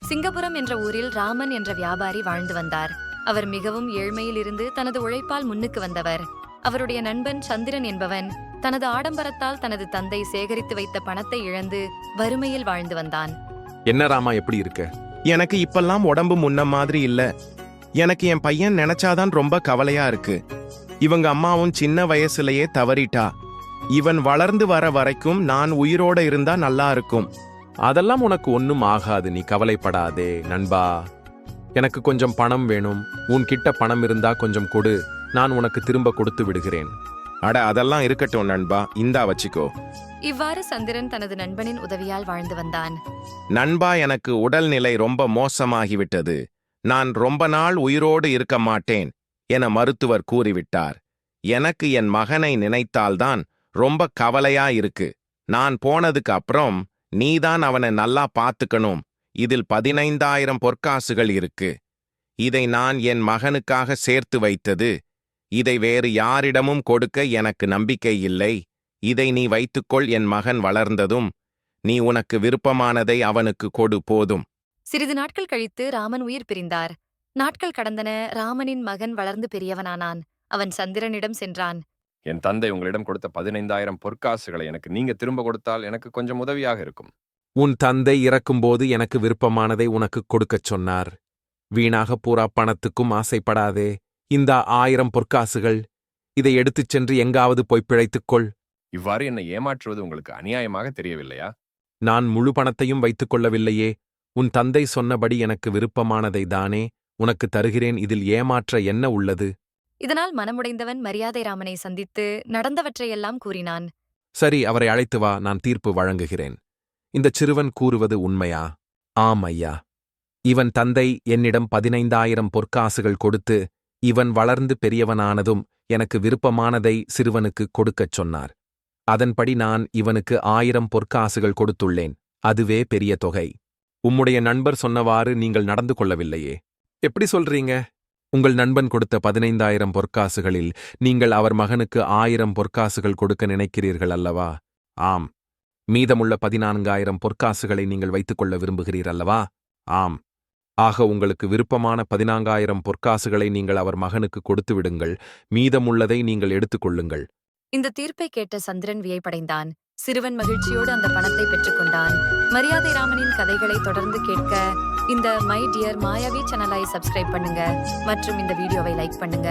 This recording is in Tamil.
சிங்கபுரம் என்ற ஊரில் ராமன் என்ற வியாபாரி வாழ்ந்து வந்தார். அவர் மிகவும் ஏழ்மையில் இருந்து தனது உழைப்பால் முன்னுக்கு வந்தவர். அவருடைய நண்பன் சந்திரன் என்பவன் தனது ஆடம்பரத்தால் தனது தந்தை சேகரித்து வைத்த பணத்தை இழந்து வறுமையில் வாழ்ந்து வந்தான். என்ன ராமா, எப்படி இருக்க? எனக்கு இப்பெல்லாம் உடம்பு முன்ன மாதிரி இல்ல. எனக்கு என் பையன் நினைச்சாதான் ரொம்ப கவலையா இருக்கு. இவங்க அம்மாவும் சின்ன வயசுலயே தவறிட்டா. இவன் வளர்ந்து வர வரைக்கும் நான் உயிரோட இருந்தா நல்லா இருக்கும். அதெல்லாம் உனக்கு ஒன்னும் ஆகாது, நீ கவலைப்படாதே நண்பா. எனக்கு கொஞ்சம் பணம் வேணும். உன்கிட்ட பணம் இருந்தா கொஞ்சம் கொடு, நான் உனக்கு திரும்ப கொடுத்து விடுகிறேன். அட, அதெல்லாம் இருக்கட்டும் நண்பா, இந்தா வச்சுக்கோ. இவ்வாறு சந்திரன் தனது நண்பனின் உதவியால் வாழ்ந்து வந்தான். நண்பா, எனக்கு உடல்நிலை ரொம்ப மோசமாகிவிட்டது. நான் ரொம்ப நாள் உயிரோடு இருக்க மாட்டேன் என மருத்துவர் கூறிவிட்டார். எனக்கு என் மகனை நினைத்தால்தான் ரொம்ப கவலையா இருக்கு. நான் போனதுக்கு அப்புறம் நீதான் அவனை நல்லா பாத்துக்கணும். இதில் 15,000 பொற்காசுகள் இருக்கு. இதை நான் என் மகனுக்காக சேர்த்து வைத்தது. இதை வேறு யாரிடமும் கொடுக்க எனக்கு நம்பிக்கை இல்லை. இதை நீ வைத்துக்கொள். என் மகன் வளர்ந்ததும் நீ உனக்கு விருப்பமானதை அவனுக்கு கொடு, போதும். சிறிது நாட்கள் கழித்து ராமன் உயிர் பிரிந்தார். நாட்கள் கடந்தன. ராமனின் மகன் வளர்ந்து பெரியவனானான். அவன் சந்திரனிடம் சென்றான். என் தந்தை உங்களிடம் கொடுத்த 15,000 பொற்காசுகளை எனக்கு நீங்க திரும்ப கொடுத்தால் எனக்கு கொஞ்சம் உதவியாக இருக்கும். உன் தந்தை இறக்கும்போது எனக்கு விருப்பமானதை உனக்கு கொடுக்கச் சொன்னார். வீணாக பூரா பணத்துக்கும் ஆசைப்படாதே. இந்த 1000 பொற்காசுகள், இதை எடுத்துச் சென்று எங்காவது போய் பிழைத்துக்கொள். இவ்வாறு என்னை ஏமாற்றுவது உங்களுக்கு அநியாயமாக தெரியவில்லையா? நான் முழு பணத்தையும் வைத்துக் கொள்ளவில்லையே. உன் தந்தை சொன்னபடி எனக்கு விருப்பமானதை தானே உனக்கு தருகிறேன். இதில் ஏமாற்ற என்ன உள்ளது? இதனால் மனமுடைந்தவன் மரியாதை ராமனை சந்தித்து நடந்தவற்றையெல்லாம் கூறினான். சரி, அவரை அழைத்து வா, நான் தீர்ப்பு வழங்குகிறேன். இந்தச் சிறுவன் கூறுவது உண்மையா? ஆம் ஐயா. இவன் தந்தை என்னிடம் 15,000 பொற்காசுகள் கொடுத்து இவன் வளர்ந்து பெரியவனானதும் எனக்கு விருப்பமானதை சிறுவனுக்கு கொடுக்கச் சொன்னார். அதன்படி நான் இவனுக்கு 1000 பொற்காசுகள் கொடுத்துள்ளேன். அதுவே பெரிய தொகை. உம்முடைய நண்பர் சொன்னவாறு நீங்கள் நடந்து கொள்ளவில்லையே. எப்படி சொல்றீங்க? உங்கள் நண்பன் கொடுத்த 15,000 பொற்காசுகளில் நீங்கள் அவர் மகனுக்கு 1000 பொற்காசுகள் கொடுக்க நினைக்கிறீர்கள் அல்லவா? ஆம். மீதமுள்ள 14,000 பொற்காசுகளை நீங்கள் வைத்துக்கொள்ள விரும்புகிறீர் அல்லவா? ஆம். ஆக உங்களுக்கு விருப்பமான 14,000 பொற்காசுகளை நீங்கள் அவர் மகனுக்கு கொடுத்து விடுங்கள். மீதமுள்ளதை நீங்கள் எடுத்துக்கொள்ளுங்கள். இந்த தீர்ப்பை கேட்ட சந்திரன் வியப்படைந்தான். சிறுவன் மகிழ்ச்சியோடு அந்த பணத்தை பெற்றுக்கொண்டான். மரியாதை ராமனின் கதைகளை தொடர்ந்து கேட்க இந்த மை டியர் மாயாவி சேனலை சப்ஸ்கிரைப் பண்ணுங்க மற்றும் இந்த வீடியோவை லைக் பண்ணுங்க.